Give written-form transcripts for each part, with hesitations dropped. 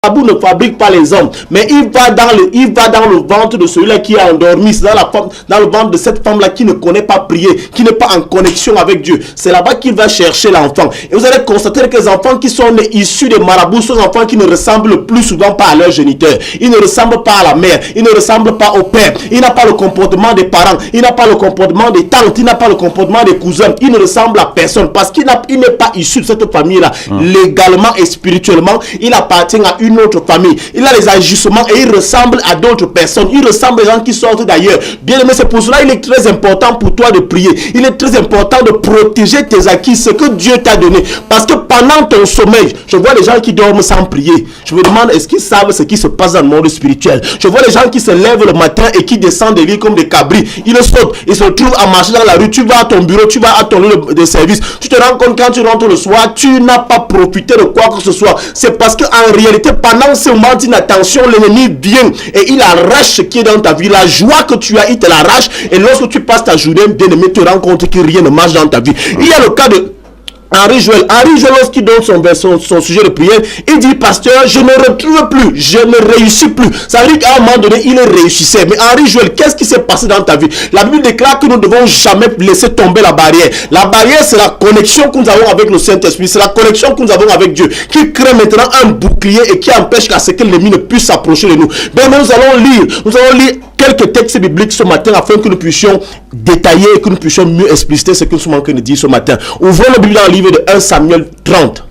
marabout ne fabrique pas les hommes, mais il va dans le ventre de celui-là qui est endormi, c'est dans le ventre de cette femme-là qui ne connaît pas prier, qui n'est pas en connexion avec Dieu. C'est là-bas qu'il va chercher l'enfant. Et vous allez constater que les enfants qui sont nés issus des marabouts sont des enfants qui ne ressemblent le plus souvent pas à leur géniteur. Ils ne ressemblent pas à la mère, ils ne ressemblent pas au père. Il n'a pas le comportement des parents, il n'a pas le comportement des tantes, il n'a pas le comportement des cousins. Il ne ressemble à personne parce qu'il n'est pas issu de cette famille-là. Légalement et spirituellement, il appartient à une autre famille. Il a les agissements et il ressemble à d'autres personnes. Il ressemble aux gens qui sortent d'ailleurs. Bien aimé, c'est pour cela il est très important pour toi de prier. Il est très important de protéger tes acquis, ce que Dieu t'a donné. Parce que pendant ton sommeil, je vois les gens qui dorment sans prier. Je me demande, est-ce qu'ils savent ce qui se passe dans le monde spirituel? Je vois les gens qui se lèvent le matin et qui descendent des lits comme des cabris. Ils sautent, ils se retrouvent à marcher dans la rue. Tu vas à ton bureau, tu vas à ton lieu de service. Tu te rends compte quand tu rentres le soir, tu n'as pas profité de quoi que ce soit. C'est parce qu'en réalité, pendant ce moment d'inattention, l'ennemi vient et il arrache ce qui est dans ta vie. La joie que tu as, il te l'arrache. Et lorsque tu passes ta journée, bien aimé, tu te rends compte que rien ne marche dans ta vie. Il y a le cas de Henri Joël, lorsqu'il donne son sujet de prière, il dit, pasteur, je ne retrouve plus, je ne réussis plus. Ça veut dire qu'à un moment donné, il réussissait. Mais Henri Joël, qu'est-ce qui s'est passé dans ta vie? La Bible déclare que nous ne devons jamais laisser tomber la barrière. La barrière, c'est la connexion que nous avons avec le Saint-Esprit. C'est la connexion que nous avons avec Dieu, qui crée maintenant un bouclier et qui empêche à ce que l'ennemi ne puisse s'approcher de nous. Mais nous allons lire quelques textes bibliques ce matin afin que nous puissions détailler et que nous puissions mieux expliciter ce que nous sommes en train de dire ce matin. Ouvrons la Bible dans le livre de 1 Samuel 30.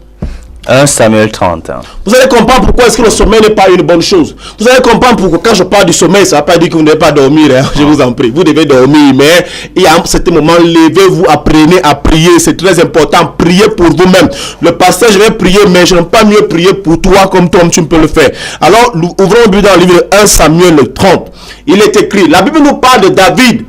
1 Samuel 30. Vous allez comprendre pourquoi est-ce que le sommeil n'est pas une bonne chose. Vous allez comprendre pourquoi quand je parle du sommeil, ça ne va pas dire que vous ne devez pas dormir. Hein? Je vous en prie. Vous devez dormir, mais il y a un certain moment, levez-vous, apprenez à prier. C'est très important. Priez pour vous-même. Le pasteur, je vais prier, mais je n'aime pas mieux prier pour toi comme toi, tu peux le faire. Alors, nous ouvrons le Bible dans le livre de 1 Samuel 30. Il est écrit, la Bible nous parle de David.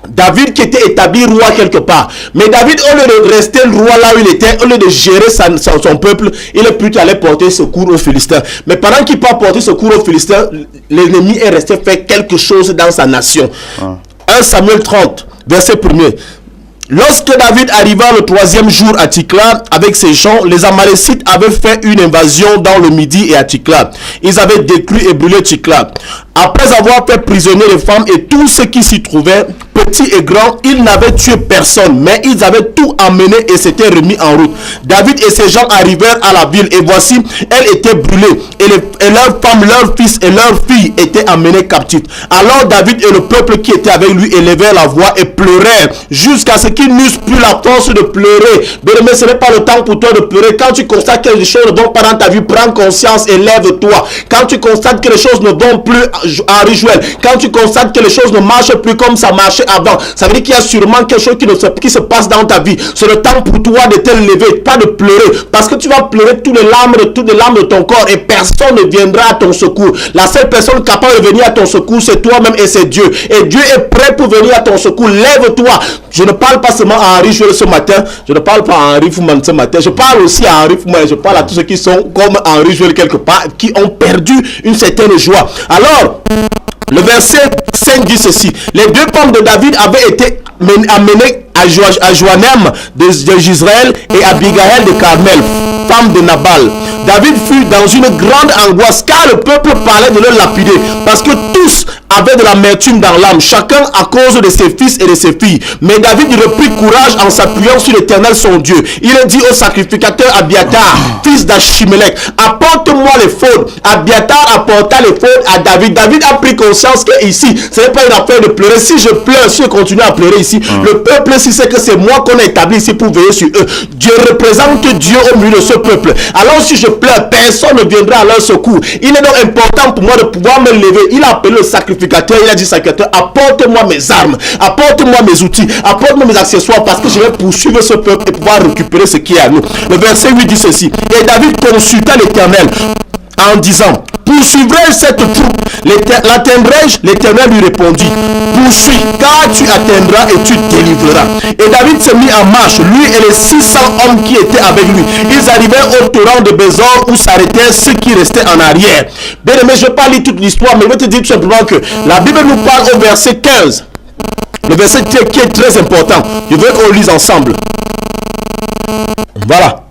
David qui était établi roi quelque part. Mais David, au lieu de rester le roi là où il était, au lieu de gérer son peuple, il est plutôt allé porter secours aux Philistins. Mais pendant qu'il part porter secours aux Philistins, l'ennemi est resté faire quelque chose dans sa nation. 1 Samuel 30, verset 1er. Lorsque David arriva le 3e jour à Tsiklag avec ses gens, les Amalécites avaient fait une invasion dans le Midi et à Tsiklag. Ils avaient détruit et brûlé Tsiklag. Après avoir fait prisonnier les femmes et tous ceux qui s'y trouvaient, petits et grands, ils n'avaient tué personne, mais ils avaient tout emmené et s'étaient remis en route. David et ses gens arrivèrent à la ville et voici, elle était brûlée et leurs femmes, leurs fils et leurs filles étaient emmenés captifs. Alors David et le peuple qui était avec lui élevèrent la voix et pleurèrent jusqu'à ce qu'ils n'eussent plus la force de pleurer. Bien-aimé, ce n'est pas le temps pour toi de pleurer. Quand tu constates que les choses ne vont pas dans ta vie, prends conscience et lève-toi. Quand tu constates que les choses ne vont plus, Henri Joël, quand tu constates que les choses ne marchent plus comme ça marchait avant, ça veut dire qu'il y a sûrement quelque chose qui se passe dans ta vie. C'est le temps pour toi de te lever, pas de pleurer, parce que tu vas pleurer toutes les larmes de ton corps et personne ne viendra à ton secours. La seule personne capable de venir à ton secours, c'est toi-même et c'est Dieu. Et Dieu est prêt pour venir à ton secours. Lève-toi. Je ne parle pas seulement à Henri Joël ce matin, je ne parle pas à Henri Fouman ce matin, je parle aussi à Henri Fouman, je parle à tous ceux qui sont comme Henri Joël quelque part, qui ont perdu une certaine joie. Alors, le verset 5 dit ceci: les deux femmes de David avaient été amenées à Joanem de Gisraël et à Abigaël de Carmel, femme de Nabal. David fut dans une grande angoisse car le peuple parlait de le lapider, parce que tous avaient de l'amertume dans l'âme, chacun à cause de ses fils et de ses filles. Mais David reprit courage en s'appuyant sur l'Éternel son Dieu. Il dit au sacrificateur Abiatar, fils d'Achimelech, apporte-moi les faudes. Abiatar apporta les faudes à David. David a pris conscience que ici, ce n'est pas une affaire de pleurer. Si je pleure, si je continue à pleurer ici, le peuple, si c'est que c'est moi qu'on a établi ici pour veiller sur eux. Dieu représente Dieu au milieu de ce peuple. Alors si je pleure, personne ne viendra à leur secours. Il est donc important pour moi de pouvoir me lever. Il a appelé le sacrificateur, il a dit sacrificateur, apporte-moi mes armes, apporte-moi mes outils, apporte-moi mes accessoires, parce que je vais poursuivre ce peuple et pouvoir récupérer ce qui est à nous. Le verset 8 dit ceci: et David consulta l'Éternel en disant, poursuivrai-je cette troupe? L'atteindrai-je? L'Éternel lui répondit, poursuis, car tu atteindras et tu délivreras. Et David se mit en marche, lui et les 600 hommes qui étaient avec lui. Ils arrivèrent au torrent de Bézor où s'arrêtaient ceux qui restaient en arrière. Bien aimé, je ne vais pas lire toute l'histoire, mais je vais te dire tout simplement que la Bible nous parle au verset 15. Le verset qui est très important. Je veux qu'on le lise ensemble. Voilà.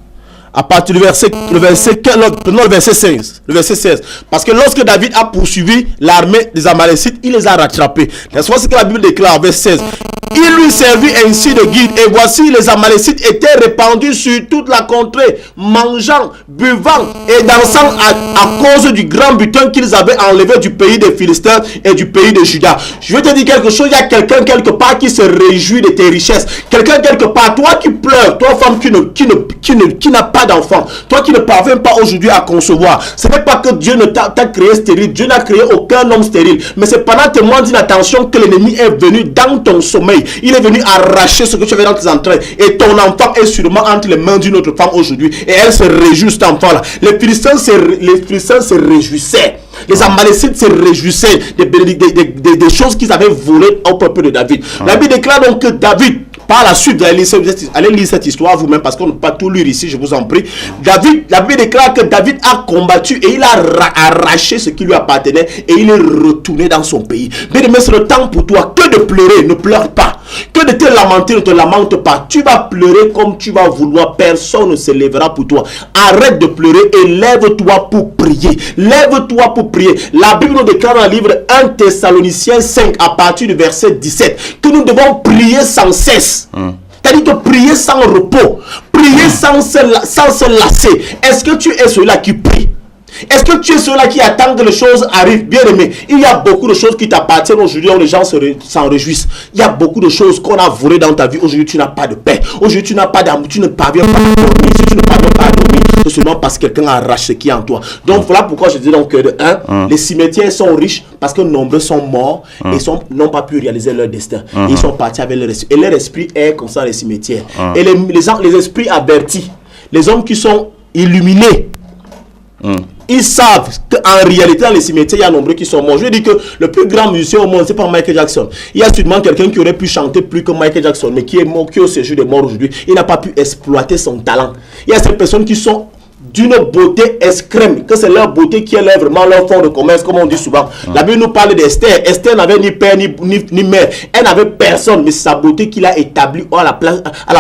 à partir du verset 16. Le verset 16. Parce que lorsque David a poursuivi l'armée des Amalécites, il les a rattrapés. C'est ce que la Bible déclare, verset 16. Il lui servit ainsi de guide. Et voici, les Amalécites étaient répandus sur toute la contrée, mangeant, buvant et dansant à cause du grand butin qu'ils avaient enlevé du pays des Philistins et du pays de Juda. Je vais te dire quelque chose. Il y a quelqu'un quelque part qui se réjouit de tes richesses. Quelqu'un quelque part, toi qui pleures, toi femme qui n'a pas d'enfant, toi qui ne parviens pas aujourd'hui à concevoir. Ce n'est pas que Dieu ne t'a créé stérile. Dieu n'a créé aucun homme stérile. Mais c'est pendant tes moindres d'inattention que l'ennemi est venu dans ton sommeil. Il est venu arracher ce que tu avais dans tes entrailles. Et ton enfant est sûrement entre les mains d'une autre femme aujourd'hui. Et elle se réjouit, cet enfant-là. Les Philistins se réjouissaient. Les Amalécites se réjouissaient des choses qu'ils avaient volées au peuple de David. La Bible déclare donc que David, par la suite, allez lire cette histoire vous-même parce qu'on ne peut pas tout lire ici, je vous en prie. La Bible déclare que David a combattu et il a arraché ce qui lui appartenait et il est retourné dans son pays. Bien aimé, c'est le temps pour toi que de pleurer, ne pleure pas. Que de te lamenter, ne te lamente pas. Tu vas pleurer comme tu vas vouloir. Personne ne se lèvera pour toi. Arrête de pleurer et lève-toi pour prier. Lève-toi pour prier. La Bible nous déclare dans le livre 1 Thessaloniciens 5 à partir du verset 17 que nous devons prier sans cesse. C'est-à-dire que prier sans repos. Prier sans se lasser. Est-ce que tu es celui-là qui prie? Est-ce que tu es ceux-là qui attendent que les choses arrivent? Bien aimé, il y a beaucoup de choses qui t'appartiennent aujourd'hui où les gens s'en réjouissent. Il y a beaucoup de choses qu'on a volées dans ta vie. Aujourd'hui, tu n'as pas de paix. Aujourd'hui, tu n'as pas d'amour. Tu ne parviens pas à dormir. Si tu ne parviens pas à dormir, c'est seulement parce que quelqu'un arrache ce qui est en toi. Donc, voilà pourquoi je dis donc que les cimetières sont riches parce que nombreux sont morts et n'ont pas pu réaliser leur destin. Ils sont partis avec leur esprit. Et leur esprit est comme ça les cimetières. Et les esprits avertis, les hommes qui sont illuminés, ils savent qu'en réalité, dans les cimetières, il y a nombreux qui sont morts. Je dis que le plus grand musicien au monde, c'est pas Michael Jackson. Il y a sûrement quelqu'un qui aurait pu chanter plus que Michael Jackson, mais qui est mort, qui est au séjour des morts aujourd'hui. Il n'a pas pu exploiter son talent. Il y a ces personnes qui sont d'une beauté extrême, que c'est leur beauté qui est vraiment leur fond de commerce, comme on dit souvent. La Bible nous parle d'Esther. Esther n'avait ni père ni mère. Elle n'avait personne, mais c'est sa beauté qu'il a établie à la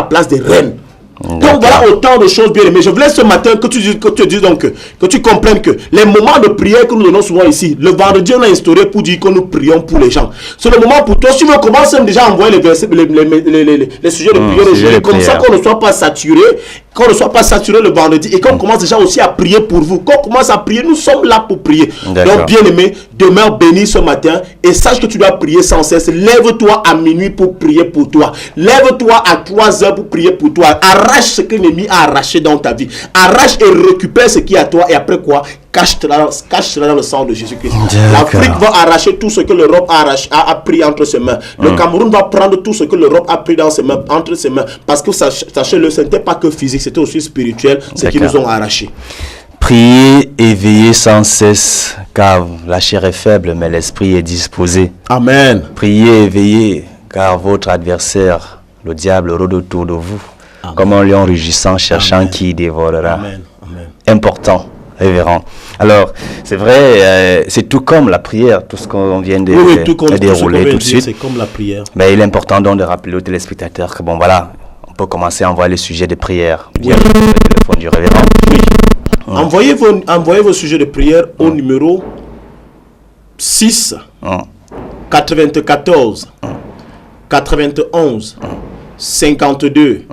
place des reines. Donc voilà autant de choses bien aimées. Je voulais ce matin que tu dises donc que tu comprennes que les moments de prière que nous donnons souvent ici, le vendredi on a instauré pour dire que nous prions pour les gens. C'est le moment pour toi. Si tu veux commencer déjà à envoyer les versets, les sujets de prière aujourd'hui, comme ça qu'on ne soit pas saturé, le vendredi et qu'on commence déjà aussi à prier pour vous. Qu'on commence à prier, nous sommes là pour prier. Donc bien aimé, demeure béni ce matin et sache que tu dois prier sans cesse. Lève-toi à minuit pour prier pour toi. Lève-toi à 3 heures pour prier pour toi. Arrache ce que l'ennemi a arraché dans ta vie. Arrache et récupère ce qui est à toi. Et après quoi? Cache-cela dans le sang de Jésus-Christ. L'Afrique va arracher tout ce que l'Europe a pris entre ses mains. Le Cameroun va prendre tout ce que l'Europe a pris entre ses mains. Parce que sachez-le, ce n'était pas que physique, c'était aussi spirituel, ce qui nous ont arraché. Priez et veillez sans cesse, car la chair est faible, mais l'esprit est disposé. Amen. Priez et veillez, car votre adversaire, le diable, rôde autour de vous, comme un lion rugissant, cherchant qui dévorera. Amen. Amen. Important. Révérend. Alors, c'est vrai, c'est tout comme la prière, tout ce qu'on vient de dérouler tout de suite. C'est comme la prière. Mais il est important donc de rappeler aux téléspectateurs que bon voilà, on peut commencer à envoyer les sujets de prière. Oui. Le téléphone du révérend. Oui. Envoyez vos sujets de prière au numéro 6 94 91 52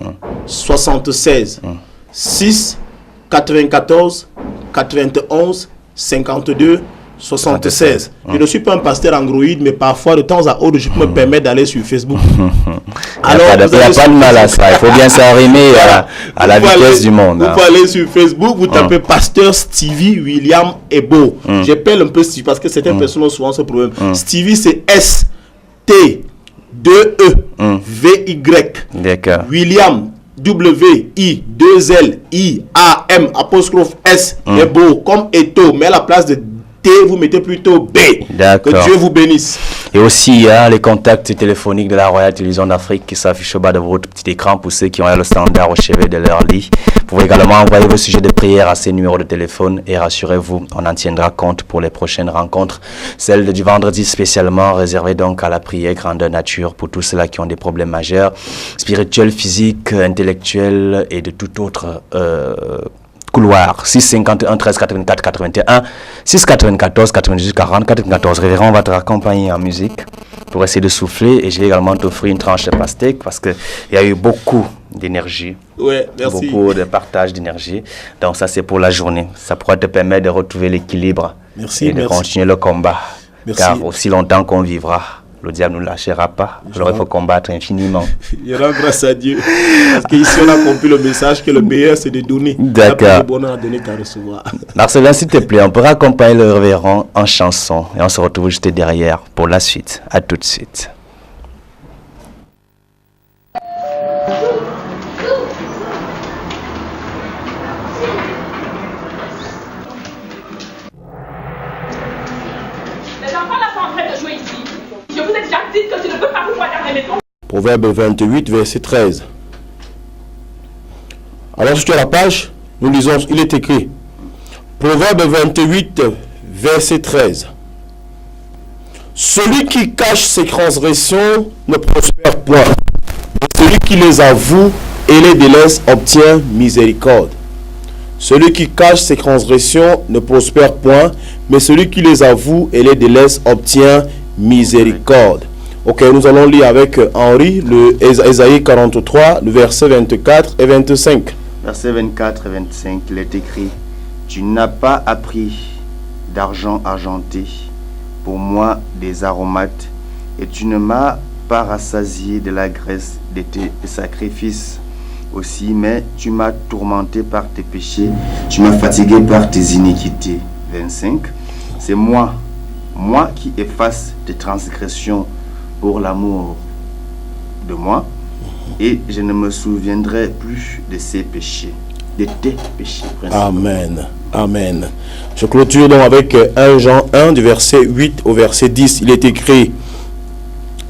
76 6 94 91 52 76. Je ne suis pas un pasteur Android, mais parfois de temps à autre, je peux me permettre d'aller sur Facebook. Alors, il n'y a pas de mal à ça. Il faut bien s'arrimer à la vitesse du monde. Vous pouvez aller sur Facebook, vous tapez Pasteur Stevie William Ebo. J'appelle un peu Stevie parce que certaines personnes ont souvent ce problème. Stevie, c'est S-T-2-E-V-Y. D'accord. William, W-I-2-L-I-A-M apostrophe S. Ebo, comme Eto, mais à la place de T, vous mettez plutôt B. D'accord. Que Dieu vous bénisse. Et aussi, il y a les contacts téléphoniques de la Royale Télévision d'Afrique qui s'affichent au bas de votre petit écran pour ceux qui ont le standard au chevet de leur lit. Vous pouvez également envoyer vos sujets de prière à ces numéros de téléphone et rassurez-vous, on en tiendra compte pour les prochaines rencontres. Celle du vendredi spécialement réservée donc à la prière grandeur nature pour tous ceux-là qui ont des problèmes majeurs, spirituels, physiques, intellectuels et de tout autre couloir. 651 13 84 81 694 98 40 94. Révérend, on va te raccompagner en musique pour essayer de souffler et je vais également t'offrir une tranche de pastèque parce qu'il y a eu beaucoup d'énergie, beaucoup de partage d'énergie. Donc ça c'est pour la journée. Ça pourra te permettre de retrouver l'équilibre et de continuer le combat. Car aussi longtemps qu'on vivra, le diable ne nous lâchera pas. Alors il faut combattre infiniment. Il y aura grâce à Dieu. Parce qu'ici on a compris le message que le meilleur c'est de donner. D'accord. Le bonheur à donner qu'à recevoir. Marcelin, s'il te plaît, on peut accompagner le révérend en chanson et on se retrouve juste derrière pour la suite. À tout de suite. Proverbe 28, verset 13. Alors, si tu as la page, nous lisons, il est écrit. Proverbe 28, verset 13. Celui qui cache ses transgressions ne prospère point. Mais celui qui les avoue et les délaisse obtient miséricorde. Celui qui cache ses transgressions ne prospère point, mais celui qui les avoue et les délaisse obtient miséricorde. Ok, nous allons lire avec Henri le Ésaïe 43, le verset 24 et 25. Verset 24 et 25, il est écrit: Tu n'as pas appris d'argent argenté, pour moi des aromates, et tu ne m'as pas rassasié de la graisse de tes sacrifices aussi, mais tu m'as tourmenté par tes péchés, tu m'as fatigué par tes iniquités. 25, c'est moi qui efface tes transgressions pour l'amour de moi, et je ne me souviendrai plus de ces péchés, de tes péchés. Amen. Amen. Je clôture donc avec 1 Jean 1 du verset 8 au verset 10. Il est écrit: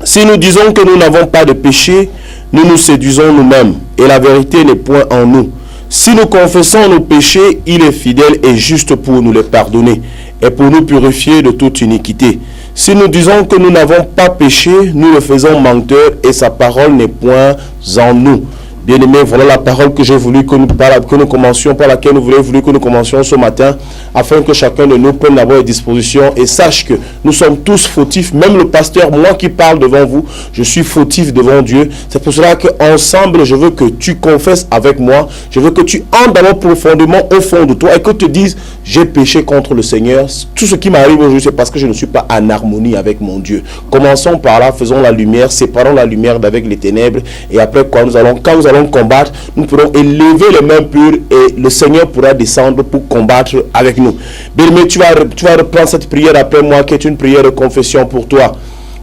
Si nous disons que nous n'avons pas de péché, nous nous séduisons nous-mêmes, et la vérité n'est point en nous. Si nous confessons nos péchés, il est fidèle et juste pour nous les pardonner et pour nous purifier de toute iniquité. Si nous disons que nous n'avons pas péché, nous le faisons menteur et sa parole n'est point en nous. Bien-aimés, voilà la parole que j'ai voulu que nous commencions, par laquelle nous voulu que nous commencions ce matin, afin que chacun de nous prenne d'abord les dispositions et sache que nous sommes tous fautifs. Même le pasteur, moi qui parle devant vous, je suis fautif devant Dieu. C'est pour cela qu'ensemble, je veux que tu confesses avec moi. Je veux que tu entres d'abord profondément au fond de toi et que tu te dises: j'ai péché contre le Seigneur. Tout ce qui m'arrive aujourd'hui, c'est parce que je ne suis pas en harmonie avec mon Dieu. Commençons par là, faisons la lumière, séparons la lumière d'avec les ténèbres. Et après quoi, quand nous allons combattre, nous pourrons élever les mains pures et le Seigneur pourra descendre pour combattre avec nous. Bien-aimé, tu vas reprendre cette prière après moi, qui est une prière de confession pour toi.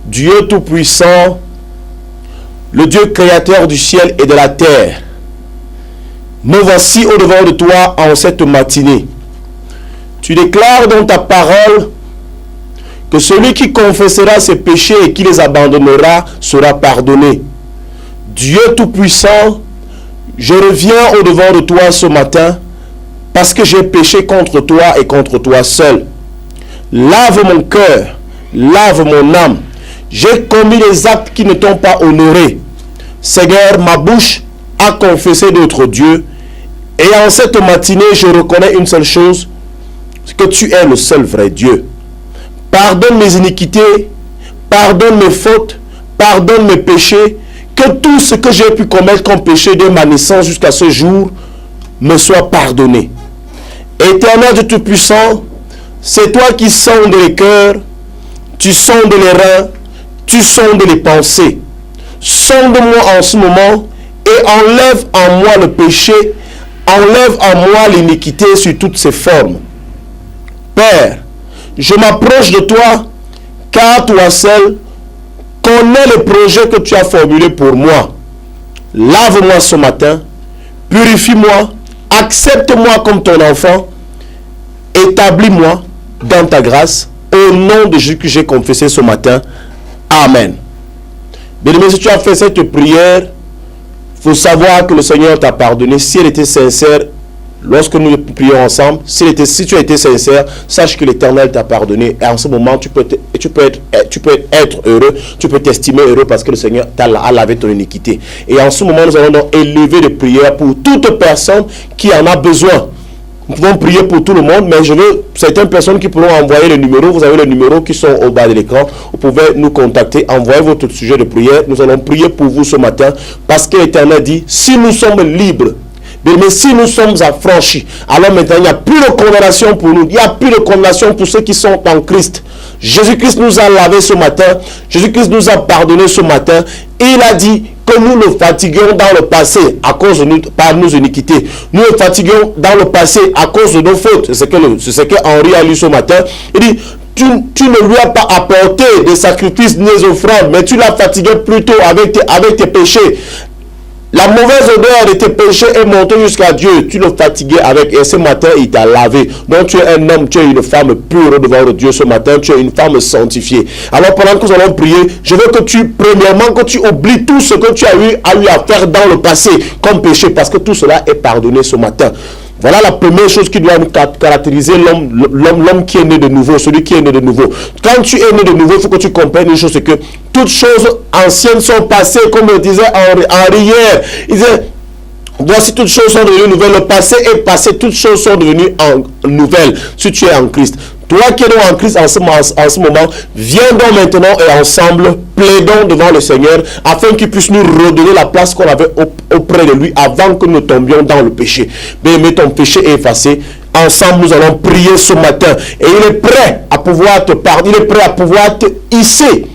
Dieu Tout-Puissant, le Dieu créateur du ciel et de la terre, nous voici au-devant de toi en cette matinée. Tu déclares dans ta parole que celui qui confessera ses péchés et qui les abandonnera sera pardonné. Dieu Tout-Puissant, je reviens au-devant de toi ce matin parce que j'ai péché contre toi et contre toi seul. Lave mon cœur, lave mon âme. J'ai commis des actes qui ne t'ont pas honoré. Seigneur, ma bouche a confessé d'autres dieux. Et en cette matinée, je reconnais une seule chose, c'est que tu es le seul vrai Dieu. Pardonne mes iniquités, pardonne mes fautes, pardonne mes péchés. Que tout ce que j'ai pu commettre comme péché de ma naissance jusqu'à ce jour me soit pardonné. Éternel Dieu Tout-Puissant, c'est toi qui sondes les cœurs, tu sondes les reins, tu sondes les pensées. Sonde-moi en ce moment et enlève en moi le péché, enlève en moi l'iniquité sous toutes ses formes. Père, je m'approche de toi, car toi seul connais les projets que tu as formulés pour moi. Lave-moi ce matin, purifie-moi, accepte-moi comme ton enfant, établis-moi dans ta grâce, au nom de Jésus que j'ai confessé ce matin. Amen. Bien-aimé, si tu as fait cette prière, il faut savoir que le Seigneur t'a pardonné. Si elle était sincère, lorsque nous prions ensemble, si tu as été sincère, sache que l'Éternel t'a pardonné. Et en ce moment, tu peux être heureux, tu peux t'estimer heureux parce que le Seigneur a lavé ton iniquité. Et en ce moment, nous allons donc élever des prières pour toute personne qui en a besoin. Nous pouvons prier pour tout le monde, mais je veux certaines personnes qui pourront envoyer le numéro. Vous avez les numéros qui sont au bas de l'écran. Vous pouvez nous contacter, envoyer votre sujet de prière. Nous allons prier pour vous ce matin parce que l'Éternel dit, si nous sommes libres, mais si nous sommes affranchis, alors maintenant il n'y a plus de condamnation pour nous. Il n'y a plus de condamnation pour ceux qui sont en Christ. Jésus-Christ nous a lavé ce matin. Jésus-Christ nous a pardonné ce matin. Et il a dit que nous nous fatiguions dans le passé à cause de par nos iniquités. Nous nous fatiguions dans le passé à cause de nos fautes. C'est ce que Henri a lu ce matin. Il dit, tu ne lui as pas apporté des sacrifices ni des offrandes, mais tu l'as fatigué plutôt avec tes péchés. La mauvaise odeur de tes péchés est montée jusqu'à Dieu. Tu le fatiguais avec. Et ce matin, il t'a lavé. Donc tu es un homme, tu es une femme pure devant Dieu ce matin. Tu es une femme sanctifiée. Alors pendant que nous allons prier, je veux que premièrement, que tu oublies tout ce que tu as eu à faire dans le passé comme péché. Parce que tout cela est pardonné ce matin. Voilà la première chose qui doit nous caractériser l'homme qui est né de nouveau, celui qui est né de nouveau. Quand tu es né de nouveau, il faut que tu comprennes une chose, c'est que toutes choses anciennes sont passées, comme le disait Henri hier. Il disait, voici toutes choses sont devenues nouvelles. Le passé est passé, toutes choses sont devenues nouvelles si tu es en Christ. Toi qui es donc en Christ en ce moment, viens donc maintenant et ensemble, plaidons devant le Seigneur afin qu'il puisse nous redonner la place qu'on avait auprès de lui avant que nous tombions dans le péché. Mais ton péché est effacé. Ensemble, nous allons prier ce matin. Et il est prêt à pouvoir te pardonner. Il est prêt à pouvoir te hisser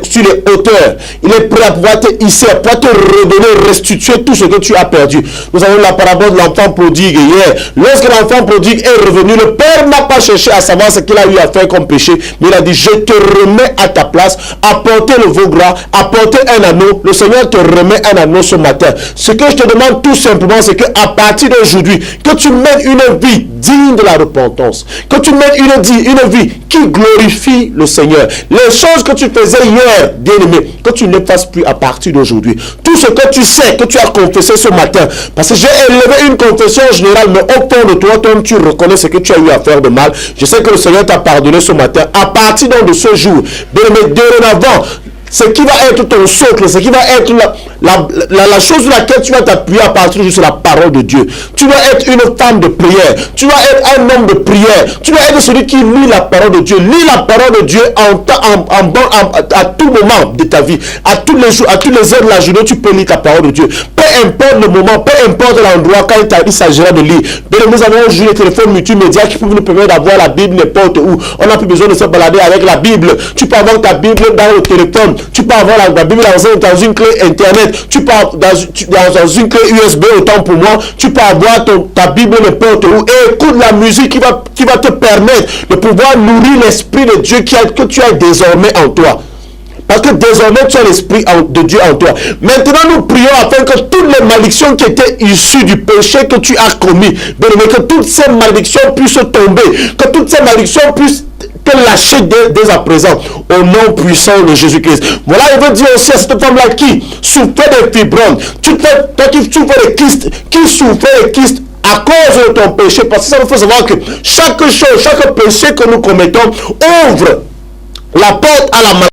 sur les hauteurs. Il est prêt à pouvoir te hisser, à pouvoir te redonner, restituer tout ce que tu as perdu. Nous avons la parabole de l'enfant prodigue hier. Lorsque l'enfant prodigue est revenu, le père n'a pas cherché à savoir ce qu'il a eu à faire comme péché, mais il a dit, je te remets à ta place, apportez le veau gras, apportez un anneau. Le Seigneur te remet un anneau ce matin. Ce que je te demande tout simplement, c'est qu'à partir d'aujourd'hui, que tu mènes une vie digne de la repentance, que tu mènes une vie qui glorifie le Seigneur. Les choses que tu faisais hier, bien-aimé, que tu ne fasses plus à partir d'aujourd'hui. Tout ce que tu sais, que tu as confessé ce matin, parce que j'ai élevé une confession générale, mais au fond de toi, toi tu reconnais ce que tu as eu à faire de mal. Je sais que le Seigneur t'a pardonné ce matin. À partir donc de ce jour, bien-aimé, dorénavant, ce qui va être ton socle, ce qui va être la chose sur laquelle tu vas t'appuyer à partir de c'est la parole de Dieu. Tu vas être une femme de prière. Tu vas être un homme de prière. Tu vas être celui qui lit la parole de Dieu. Lis la parole de Dieu à tout moment de ta vie. À tous les jours, à toutes les heures de la journée, tu peux lire la parole de Dieu. Peu importe le moment, peu importe l'endroit, quand il s'agira de lire. Nous avons aujourd'hui les téléphones multimédia qui peuvent nous permettre d'avoir la Bible n'importe où. On n'a plus besoin de se balader avec la Bible. Tu peux avoir ta Bible dans le téléphone. Tu peux avoir la Bible dans une clé internet. Tu peux dans une clé USB, autant pour moi. Tu peux avoir ta Bible n'importe où. Et écoute la musique qui va te permettre de pouvoir nourrir l'Esprit de Dieu que tu as désormais en toi. Parce que désormais tu as l'Esprit de Dieu en toi. Maintenant nous prions afin que toutes les malédictions qui étaient issues du péché que tu as commis, que toutes ces malédictions puissent tomber. Que toutes ces malédictions puissent te lâcher dès à présent au nom puissant de Jésus-Christ. Voilà, il veut dire aussi à cette femme-là qui souffrait des fibromes, toi qui souffrais des kystes, qui souffrait des kystes à cause de ton péché, parce que ça nous faut savoir que chaque chose, chaque péché que nous commettons ouvre la porte à la maladie.